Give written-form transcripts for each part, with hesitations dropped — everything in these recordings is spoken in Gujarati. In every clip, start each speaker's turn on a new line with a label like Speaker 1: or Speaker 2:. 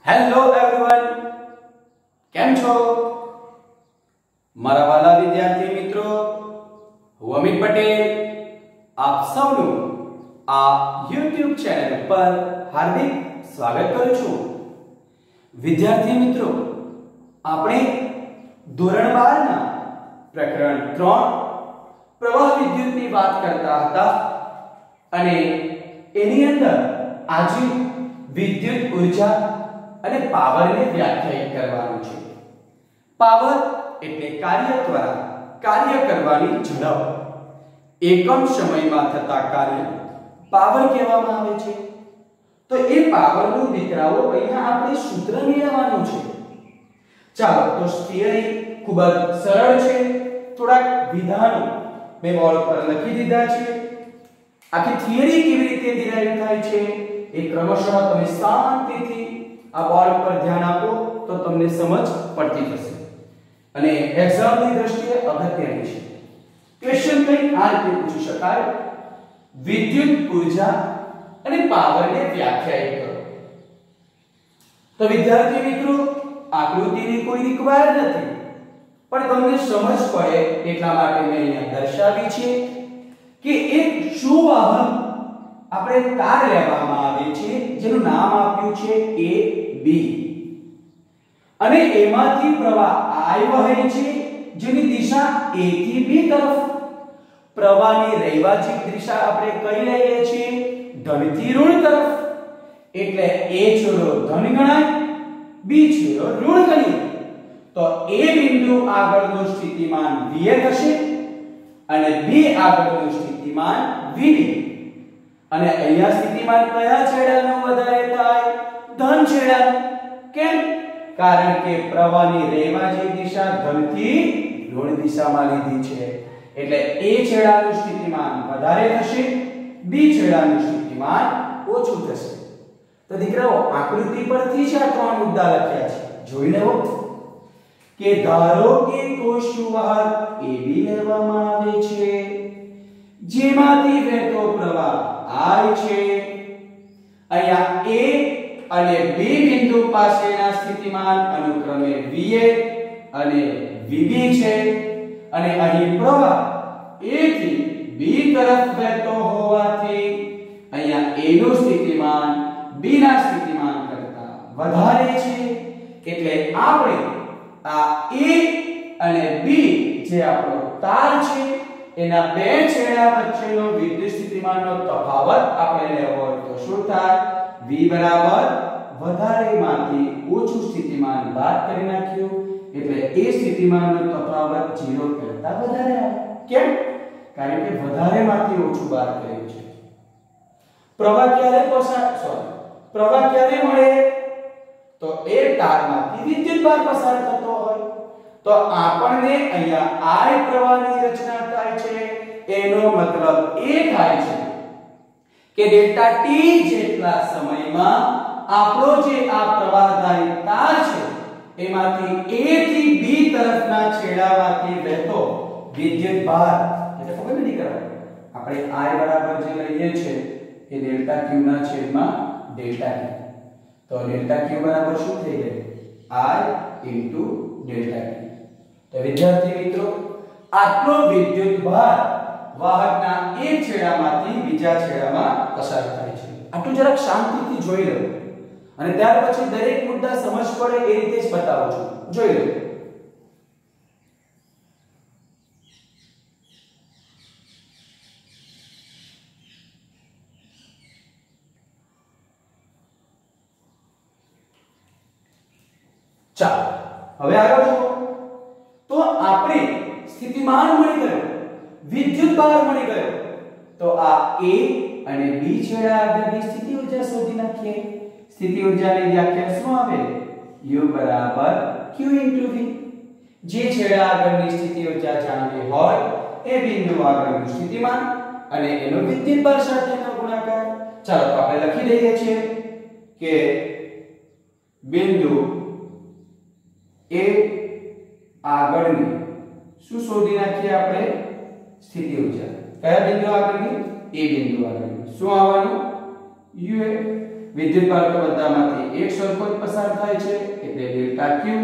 Speaker 1: હેલો એવરીવન, કેમ છો મારા વાલા વિદ્યાર્થી મિત્રો? હું અમિત પટેલ આપ સૌનું આ YouTube ચેનલ પર હાર્દિક સ્વાગત કરું છું. વિદ્યાર્થી મિત્રો, આપણે ધોરણ 12 ના પ્રકરણ 3 પ્રવાહ વિદ્યુતની વાત કરતા હતા અને એની અંદર આજે વિદ્યુત ઉર્જા અને પાવરને વ્યાખ્યાયિત કરવાનું છે. પાવર એટલે કાર્ય દ્વારા કાર્ય કરવાની ઝડપ. એકમ સમયમાં થતા કાર્ય પાવર કહેવામાં આવે છે. તો એ પાવરનું દીકરાઓ અહીંયા આપણે સૂત્ર મેળવવાનું છે. ચાલો તો થિયરી ખૂબ જ સરળ છે. થોડાક વિધાનો મેં બોર્ડ પર લખી દીધા છે. આખી થિયરી કેવી રીતે ડિરાઈવ થાય છે એ ક્રમશઃ તમે શાંતિથી આ બોર્ડ પર ધ્યાન આપો તો તમને સમજ પડતી જશે અને એક્ઝામની દ્રષ્ટિએ અગત્યની છે. ક્વેશ્ચન કંઈક આ રીતે પૂછી શકાય: વિદ્યુત ઉર્જા અને પાવરને વ્યાખ્યાયિત કરો. તો વિદ્યાર્થી મિત્રો, આકૃતિની કોઈ રિક્વાયર નથી, પણ તમને સમજ પડે એટલા માટે મેં અહીંયા દર્શાવી છે કે એક સુવાહક આપણે તાર લેવામાં આવે છે જેનું નામ આપ્યું છે AB અને એમાંથી પ્રવાહ I વહે છે જેની દિશા A થી B તરફ. પ્રવાહની રૈવાચિક દિશા આપણે કઈ લઈએ છીએ? ધન થી ઋણ તરફ. એટલે A છેડો ધન ગણાય, B છેડો ઋણ ગણીએ. તો A બિંદુ આગળનું સ્થિતિમાન VA થશે અને B આગળનું સ્થિતિમાન VB. અને અહીંયા સ્થિતિમાન કયા છેડાનું વધારે થાય? ધન છેડાનું. કેમ? કારણ કે પ્રવાહની રૈવાચિક દિશા ધનથી ઋણ દિશામાં લીધી છે. એટલે A છેડાનું સ્થિતિમાન વધારે થશે, B છેડાનું સ્થિતિમાન ઓછું થશે. તો દીકરાઓ, આકૃતિ પરથી જ આ ત્રણ મુદ્દા લખ્યા છે. જોઈ લેવો કે ધારો કે કોઈ સુવાહક AB લેવામાં આવે છે જેમાંથી વહેતો પ્રવાહ I છે. અહીંયા A અને B બિંદુ પાસેના સ્થિતિમાન અનુક્રમે VA અને VB છે અને અહીં પ્રવાહ A થી B તરફ વહેતો હોવાથી અહીંયા A નું સ્થિતિમાન B ના સ્થિતિમાન કરતા વધારે છે. એટલે આપણે આ A અને B જે આપણો તાર છે એના બે છેડા વચ્ચેનો વિદ્યુત સ્થિતિમાનનો તફાવત આપણે લેવો હોય તો શું થાય? V બરાબર વધારેમાંથી ઓછું સ્થિતિમાન બાદ કરી નાખ્યું એટલે એ સ્થિતિમાનનો તફાવત 0 કરતા વધારે આવે. કેમ? કારણ કે વધારેમાંથી ઓછું બાદ કર્યું છે. પ્રવાહ ક્યારે મળે? તો એ તારમાંથી વિદ્યુત ભાર પસાર થતો હોય. તો આપણને અહીંયા I પ્રવાહની રચના થાય છે. એનો મતલબ એ થાય છે કે ડેલ્ટા T જેટલા સમયમાં આપણો જે આ પ્રવાહધારી તાર છે એમાંથી A થી B તરફના છેડામાંથી વહેતો વિદ્યુત ભાર, એટલે ખબર નથી કરવા આપણે I બરાબર જે લઈએ છે એ ડેલ્ટા Q ના છેદમાં ડેલ્ટા T. તો ડેલ્ટા Q બરાબર શું થઈ ગયું? I delta T. તો વિદ્યાર્થી મિત્રો, આટલો વિદ્યુત ભાર વાહકના એક છેડામાંથી બીજા છેડામાં પસાર થાય છે. આટલું જરાક શાંતિથી જોઈ લો અને ત્યાર પછી દરેક મુદ્દા સમજ પડે એ રીતે જ બતાવું છું. જોઈ લો. ચાલો હવે આગળ જુઓ. તો આપણે સ્થિતિમાન મળી ગયો, વિદ્યુત ભાર મળી ગયો. તો આ A અને B છેડા આગળની સ્થિતિ ઊર્જા શોધી નાખીએ. સ્થિતિ ઊર્જાની વ્યાખ્યા શું આવે? U બરાબર Q * V. જે છેડા આગળની સ્થિતિ ઊર્જા જાણવી હોય એ બિંદુ આગળનું સ્થિતિમાન અને એનો વિદ્યુત ભાર સાથેનો ગુણાકાર. ચાલો તો આપણે લખી દઈએ છીએ કે બિંદુ A આગળની શું શોધી નાખીએ આપણે? સ્થિતિ ઊર્જા. કયા બિંદુ આગળની? A બિંદુ આગળની. શું આવવાનું? UA. વિદ્યુતભાર તો બધામાંથી એક સરખો જ પસાર થાય છે એટલે ડેલ્ટા ક્યુ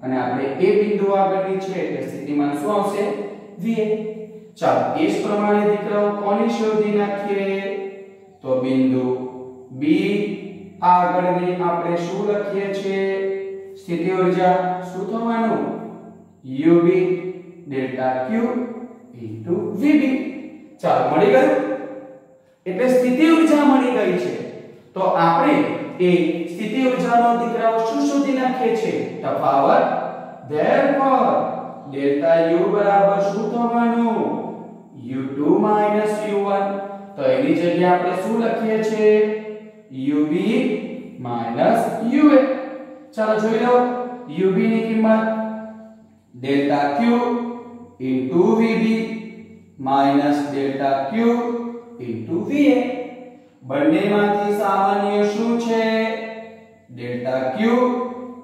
Speaker 1: અને આપણે એ બિંદુ આગળની છે એટલે સ્થિતિમાન શું આવશે VA। ચાલો એ જ પ્રમાણે દીકરાઓ કોની શોધી નાખીએ તો બિંદુ B આગળની આપણે શું લખીએ છીએ સ્થિતિ ઊર્જા શું થવાનું UB ડેલ્ટા Q VB। ચાલો મળી ગયું એટલે સ્થિતિ ઊર્જા મળી ગઈ છે તો આપણે એ સ્થિતિ ઊર્જાનો દીકરાઓ શું શોધી નાખીએ છીએ તફાવત therefore ડેલ્ટા U બરાબર શું થવાનું U2 U1 તો એની જગ્યાએ આપણે શું લખીએ છીએ UB UA। ચાલો જોઈ લો UB ની કિંમત delta Q VB delta Q VA। બંનેમાંથી સામાન્ય શું છે ડેલ્ટા Q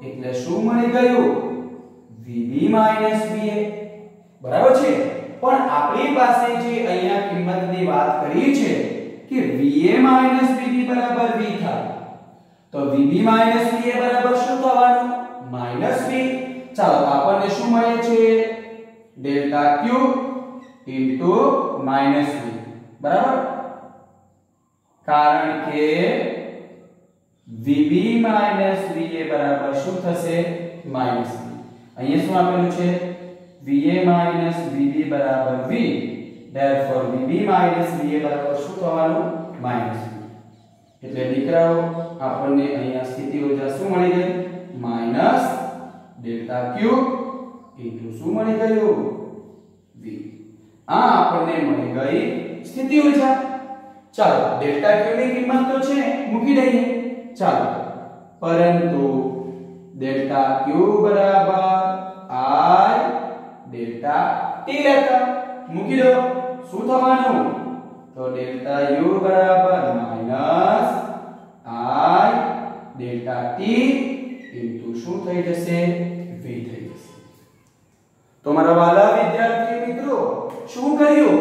Speaker 1: એટલે શું મળી ગયું VB VA બરાબર છે પણ આપણી પાસે જે અહીંયા કિંમતની વાત કરી છે કે VA VB બરાબર V થાય તો VB VA બરાબર શું થવાનું -V। ચાલો આપણને શું મળે છે ડેલ્ટા Q V બરાબર કારણ કે VB VA બરાબર શું થશે -V। અહીંયા શું આપેલું છે VA VB બરાબર V therefore VB VA બરાબર શું થવાનું -V। એટલે દીકરાઓ આપણને અહીંયા સ્થિતિ ઊર્જા શું મળી ગઈ માઈનસ ડેલ્ટા Q શું મળી ગયું V। આ આપણને મળી ગઈ સ્થિતિ ઊર્જા। ચાલો ડેલ્ટા Q ની કિંમત તો છે મૂકી દઈએ ચાલો પરંતુ ડેલ્ટા Q બરાબર I ડેલ્ટા T લેતા મૂકી દો શું થવાનું તો ડેલ્ટા U બરાબર minus I delta T into શું થઈ જશે V થઈ જશે। તો મારા વાલા વિદ્યાર્થી મિત્રો શું કર્યું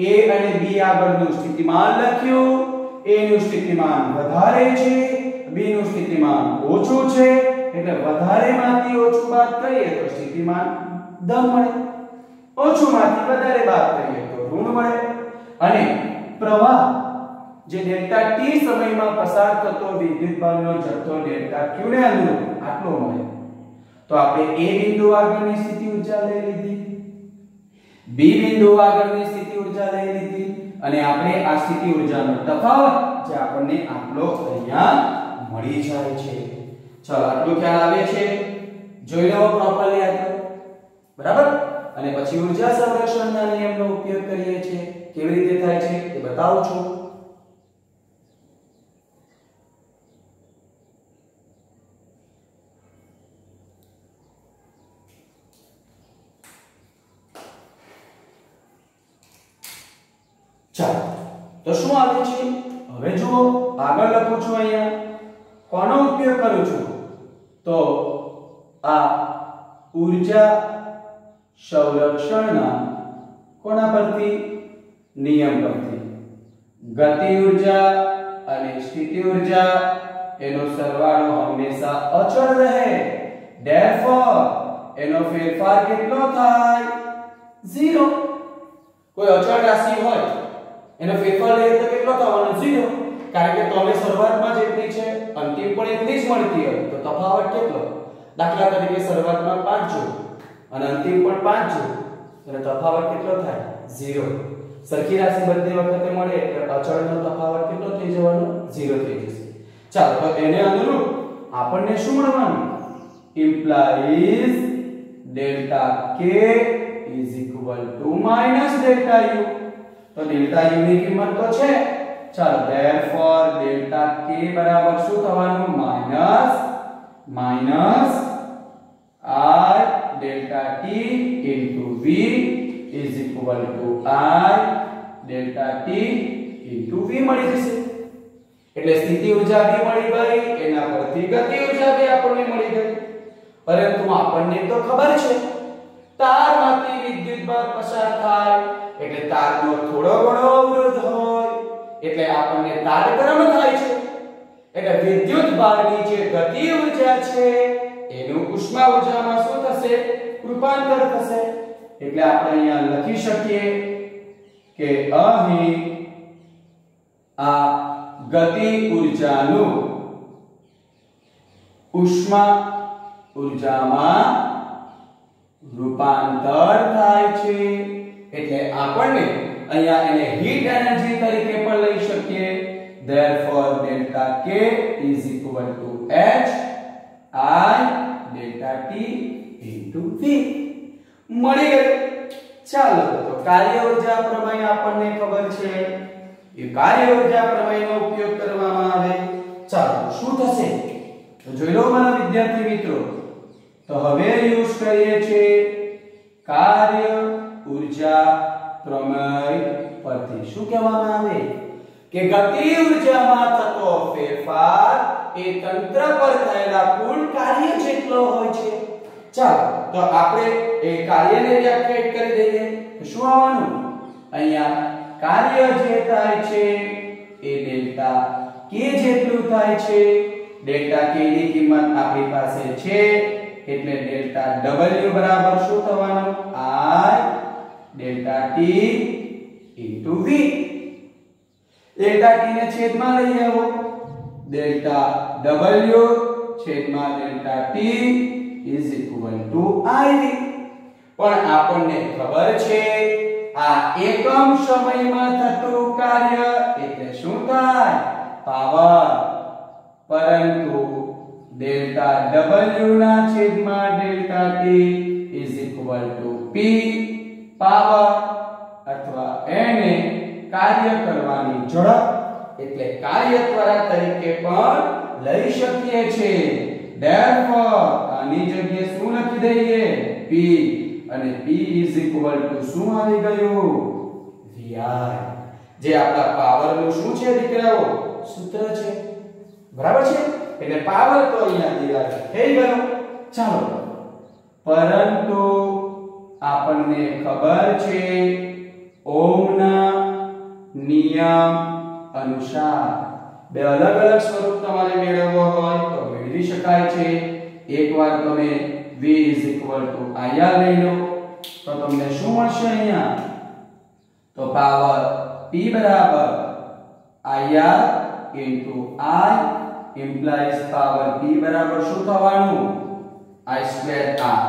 Speaker 1: A અને B આગળનું સ્થિતિમાન લખ્યું A નું સ્થિતિમાન વધારે છે B નું સ્થિતિમાન ઓછું છે એટલે વધારેમાંથી ઓછું બાદ કરીએ તો સ્થિતિમાન ધન મળે ઓછુંમાંથી વધારે બાદ કરીએ તો ઋણ મળે અને પ્રવાહ જે ડેલ્ટા T સમયમાં પસાર થતો વિદ્યુતભારનો જથ્થો ડેલ્ટા Q ને અનુરૂપ આટલો મળે તો આપણે A બિંદુ આગળની સ્થિતિ ઊર્જા લઈ લીધી B બિંદુ આગળની સ્થિતિ ઊર્જા લઈ લીધી અને આપણે આ સ્થિતિ ઊર્જાનો તફાવત જે આપણને આટલો અહીંયા મળી જાય છે। ચાલો આટલો ખ્યાલ આવે છે જોઈ લો પ્રોપરલી આટલો બરાબર અને પછી ઊર્જા સંરક્ષણના નિયમનો ઉપયોગ કરીએ છીએ કેવી રીતે થાય છે એ બતાવું છું। ચાલો તો શું આવે છે હવે જુઓ આગળ લખું છું અહીંયા કોનો ઉપયોગ કરું છું તો આ ઊર્જા સંરક્ષણના કોના પરથી નિયમ પરથી ગતિ ઊર્જા અને સ્થિતિ ઊર્જા એનો સરવાળો હંમેશા અચળ રહે therefore એનો ફેરફાર કેટલો થાય 0। કોઈ અચળ રાશિ હોય એનો ફેરફાર લઈએ તો કેટલો થવાનો 0 કારણ કે તમે શરૂઆતમાં જેટલી છે અંતિમ પણ એટલી જ મળતી હોય તો તફાવત કેટલો દાખલા તરીકે શરૂઆતમાં 5 જો અને અંતિમ પણ 5 જો એટલે તફાવત કેટલો થાય 0। સરખી રાશિ બધી વખતે મળે એટલે અચળનો તફાવત કેટલો થઈ જવાનો 0 થઈ જશે। ચાલો તો એને અનુરૂપ આપણને શું મળવાનું implies delta k is equal to minus delta u તો ડેલ્ટા u ની કિંમત તો છે ચાલો therefore ડેલ્ટા k બરાબર શું થવાનું minus I delta t into v is equal to I delta t into v મળી જશે। એટલે સ્થિતિ ઊર્જા બી મળી ગઈ એના પરથી ગતિ ઊર્જા બી આપણને મળી ગઈ પરંતુ આપણને તો ખબર છે તારમાંથી વિદ્યુતભાર પસાર થાય એટલે તારનો થોડો ઘણો અવરોધ હોય એટલે આપણને તાર ગરમ થાય છે એટલે વિદ્યુત ભારની જે ગતિ ઊર્જા છે એનું ઉષ્મા ઊર્જામાં શું થશે? રૂપાંતર થશે. એટલે આપણે અહીંયા લખી શકીએ કે અહીં આ ગતિ ઊર્જાનું ઉષ્મા ઊર્જામાં રૂપાંતર થાય છે. એટલે આપણને અહીંયા એને હીટ એનર્જી તરીકે પણ લઈ શકીએ. therefore delta k is equal to h I delta t into v. મળી ગયું. ચાલો તો કાર્ય ઊર્જા પ્રમેય આપણને ખબર છે. એ કાર્ય ઊર્જા પ્રમેયનો ઉપયોગ કરવામાં આવે. ચાલો શું થશે તો જોઈ લો મારા વિદ્યાર્થી મિત્રો. તો હવે યુઝ કરીએ છીએ કાર્ય ઊર્જા પ્રમેય પરથી. શું કહેવામાં આવે કે ગતિ ઊર્જામાં થતો ફેરફાર એ તંત્ર પર થયેલા કુલ કાર્ય જેટલો હોય છે. ચાલો તો આપણે એ કાર્યને વ્યાખ્યાયિત કરી દઈએ. તો શું આવવાનું? અહીંયા કાર્ય જે થાય છે એ ડેલ્ટા કે જેટલું થાય છે. ડેલ્ટા કે ની કિંમત આપણી પાસે છે એટલે ડેલ્ટા w બરાબર શું થવાનું? I delta t into v. Delta t ને છેદમાં લઈ આવો. ડેલ્ટા w છેદમાં delta t is equal to iv. પણ આપણને ખબર છે આ એકમ સમયમાં થતું કાર્ય એટલે શું થાય? પાવર. પરંતુ ડેલ્ટા w ના છેદમાં delta t is equal to p power અથવા એને કાર્ય કરવાની ઝડપ એટલે કાર્ય ત્વરા તરીકે પણ લઈ શકીએ છીએ. therefore આની જગ્યાએ શું લખી દઈએ? p. અને p is equal to શું આવી ગયું? vi. જે આપણા પાવરનું શું છે દીકરાઓ? સૂત્ર છે. બરાબર છે? એટલે પાવર તો અહીંયા દિવાળી થઈ ગયો. ચાલો પરંતુ આપણને ખબર છે ઓહમના નિયમ અનુસાર બે અલગ અલગ સ્વરૂપ તમારે મેળવવો હોય તો મેળવી શકાય છે. એકવાર તમે v is equal to ir લઈ લો તો તમને શું મળશે અહીંયા? તો પાવર p બરાબર ir into I implies power p બરાબર શું થવાનું? I square r.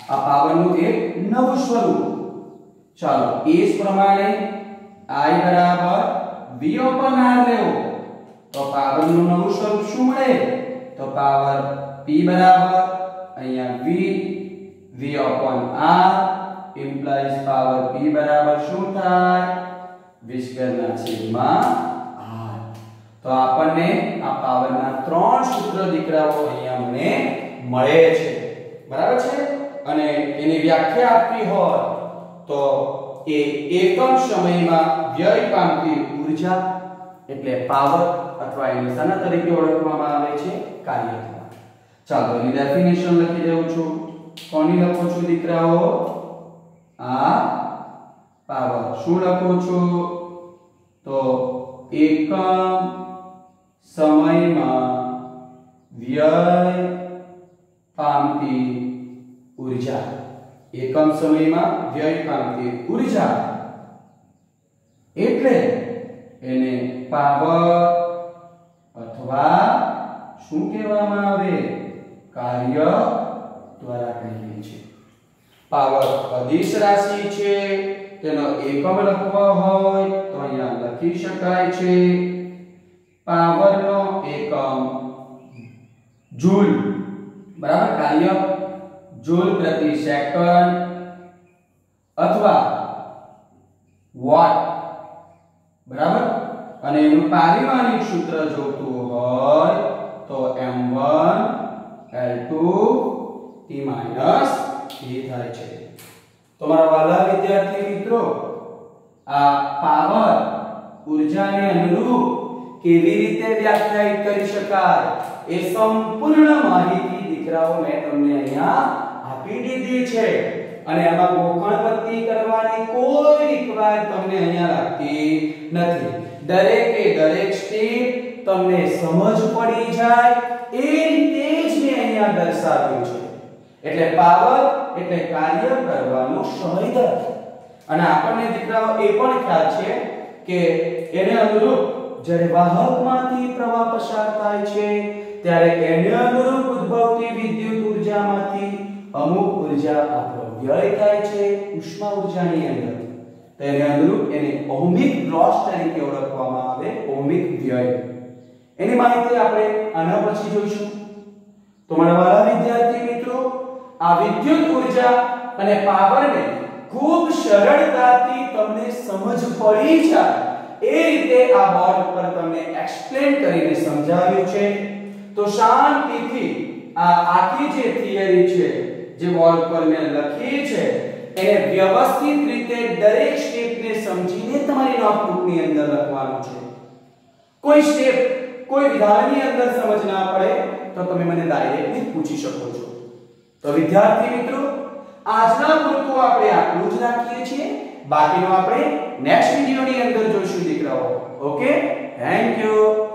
Speaker 1: આ પાવરનું એક નવું સ્વરૂપ. ચાલો એ જ પ્રમાણે I બરાબર v upon r લેવો તો પાવરનું નવું સ્વરૂપ શું મળે? તો પાવર p બરાબર અહીંયા v upon r implies power p બરાબર શું થાય? v સ્ક્વેર ના છેદમાં r. તો આપણને આ પાવરના ત્રણ સૂત્ર દીકરાઓ અહીંયા મને મળે છે. બરાબર છે? અને એની વ્યાખ્યા આપવી હોય તો એ એકમ સમયમાં વ્યય પામતી ઊર્જા એટલે પાવર અથવા એને શાના તરીકે ઓળખવામાં આવે છે? કાર્ય. ચાલો એની ડેફિનેશન લખી દઉં છું. કોની લખો છો દીકરાઓ? આ પાવર. શું લખો છો? તો એકમ સમયમાં વ્યય પામતી ઊર્જા. એકમ સમયમાં વ્યય પામતી ઊર્જા એટલે એને પાવર અથવા શું કહેવામાં આવે? કાર્ય દ્વારા કહીએ છીએ. પાવર અદિશ રાશિ છે. તેનો એકમ લખવો હોય તો અહીંયા લખી શકાય છે પાવરનો એકમ જૂલ. બરાબર? કાર્ય જૂલ પ્રતિ સેકન્ડ અથવા વોટ. બરાબર? અને એનું પારિમાણિક સૂત્ર જોતું હોય તો m1 l2 t - e થાય છે. તો મારા વાલા વિદ્યાર્થી મિત્રો આ પાવર ઊર્જાને અનુરૂપ કેવી રીતે વ્યાખ્યાયિત કરી શકાય એ સંપૂર્ણ માહિતી દીકરાઓ મેં તમને અહીંયા આપી દીધી છે. અને આમાં ગોખણ પટ્ટી કરવાની કોઈ રિક્વાયર તમને અહીંયા લાગતી નથી. દરેકે દરેક સ્ટેપ તમને સમજ પડી જાય એ રીતે જ મેં અહીંયા દર્શાવ્યું છે. એટલે પાવર એટલે કાર્ય કરવાનો સમય દર. અને આપણને દીકરાઓ એ પણ ખ્યાલ છે કે એને અનુરૂપ જ્યારે વાહકમાંથી પ્રવાહ પસાર થાય છે ત્યારે એને અનુરૂપ ઉદ્ભવતી વિદ્યુત ઊર્જામાંથી અમુક ઊર્જા આપણો વ્યય થાય છે ઉષ્મા ઊર્જાની અંદર. તેને અનુરૂપ એને ઓહમિક લોસ તરીકે ઓળખવામાં આવે, ઓહમિક વ્યય. એની માહિતી આપણે આના પછી જોઈશું. તો મારા વાલા વિદ્યાર્થી મિત્રો, આ વિદ્યુત ઊર્જા અને પાવરને ખૂબ સરળતાથી તમને સમજ પડી જાય એ રીતે આ બોર્ડ ઉપર તમને એક્સપ્લેન કરીને સમજાવ્યું છે. તો શાંતિથી આ આખી જે થિયરી છે જે બોર્ડ પર મેં લખી છે એને વ્યવસ્થિત રીતે દરેક સ્ટેપને સમજીને તમારી નોટબુકની અંદર લખવાનું છે. કોઈ સ્ટેપ કોઈ વિધાનની અંદર સમજ ના પડે તો તમે મને ડાયરેક્ટલી પૂછી શકો છો. તો વિદ્યાર્થી મિત્રો, આજના પૂરતું આપણે આટલું જ રાખીએ છીએ. બાકીનું આપણે નેક્સ્ટ વિડિયોની અંદર જોઈશું દીકરાઓ. Okay, thank you.